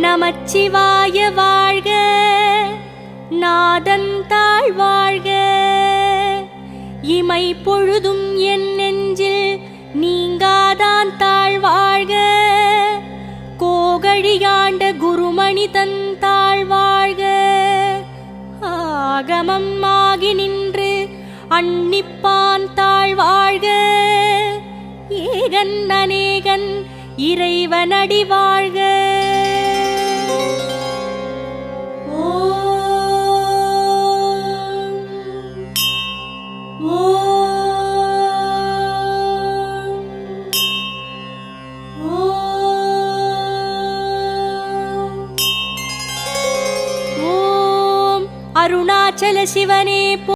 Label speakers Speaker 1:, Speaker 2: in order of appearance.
Speaker 1: நமச்சிவாய வாழ்க, நாதன் தாழ் வாழ்க. இமை பொழுதும் என் நெஞ்சில் நீங்காதான் தாழ் வாழ்க. கோகழியாண்ட குருமணி தன் தாழ் வாழ்க. ஆகமம் ஆகி நின்று அன்னிப்பான் தாழ் வாழ்க. ஏகன் அநேகன் இறைவனடி வாழ்க. அருணாச்சல சிவனே